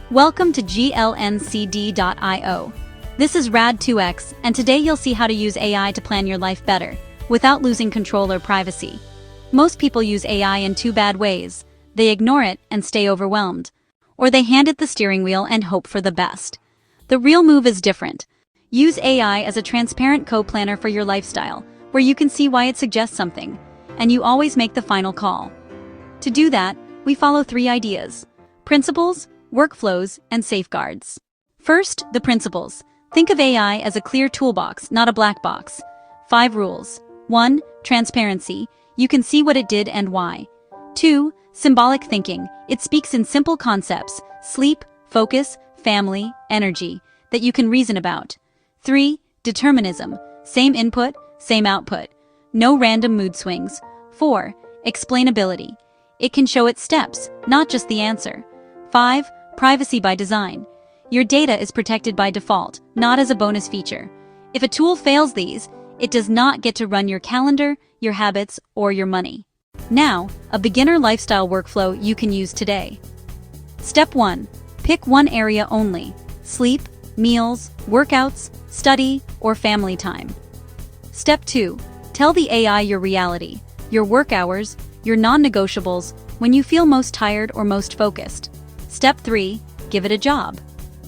Welcome to glncd.io. This is Rad2x, and today you'll see how to use AI to plan your life better, without losing control or privacy. Most people use AI in two bad ways. They ignore it and stay overwhelmed. Or they hand it the steering wheel and hope for the best. The real move is different. Use AI as a transparent co-planner for your lifestyle, where you can see why it suggests something, and you always make the final call. To do that, we follow 3 ideas: principles, workflows, and safeguards. First, the principles. Think of AI as a clear toolbox, not a black box. 5 rules. 1. Transparency. You can see what it did and why. 2. Symbolic thinking. It speaks in simple concepts: sleep, focus, family, energy, that you can reason about. 3. Determinism. Same input, same output. No random mood swings. 4. Explainability. It can show its steps, not just the answer. 5. Privacy by design. Your data is protected by default, not as a bonus feature. If a tool fails these, it does not get to run your calendar, your habits, or your money. Now, a beginner lifestyle workflow you can use today. Step 1. Pick one area only: sleep, meals, workouts, study, or family time. Step 2. Tell the AI your reality, your work hours, your non-negotiables, when you feel most tired or most focused. Step 3. Give it a job.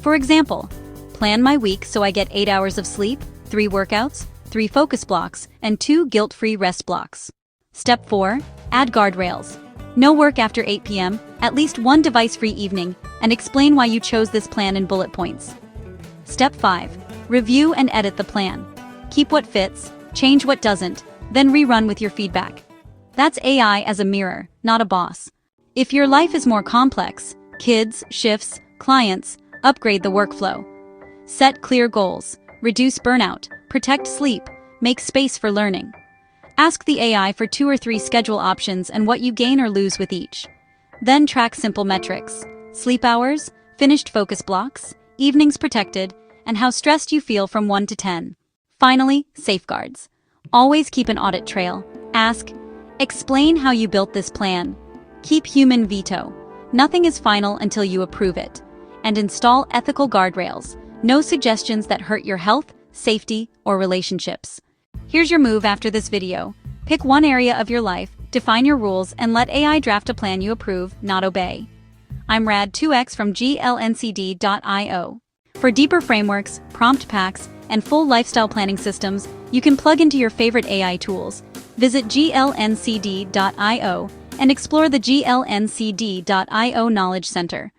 For example, plan my week so I get 8 hours of sleep, 3 workouts, 3 focus blocks, and 2 guilt-free rest blocks. Step 4. Add guardrails. No work after 8 p.m., at least one device-free evening, and explain why you chose this plan in bullet points. Step 5. Review and edit the plan. Keep what fits, change what doesn't, then rerun with your feedback. That's AI as a mirror, not a boss. If your life is more complex, kids, shifts, clients, upgrade the workflow. Set clear goals, reduce burnout, protect sleep, make space for learning. Ask the AI for 2 or 3 schedule options and what you gain or lose with each. Then track simple metrics: sleep hours, finished focus blocks, evenings protected, and how stressed you feel from 1 to 10. Finally, safeguards. Always keep an audit trail. Ask, explain how you built this plan. Keep human veto. Nothing is final until you approve it. And install ethical guardrails. No suggestions that hurt your health, safety, or relationships. Here's your move after this video. Pick one area of your life, define your rules, and let AI draft a plan you approve, not obey. I'm Rad2x from glncd.io. For deeper frameworks, prompt packs, and full lifestyle planning systems, you can plug into your favorite AI tools. Visit glncd.io and explore the glncd.io Knowledge Center.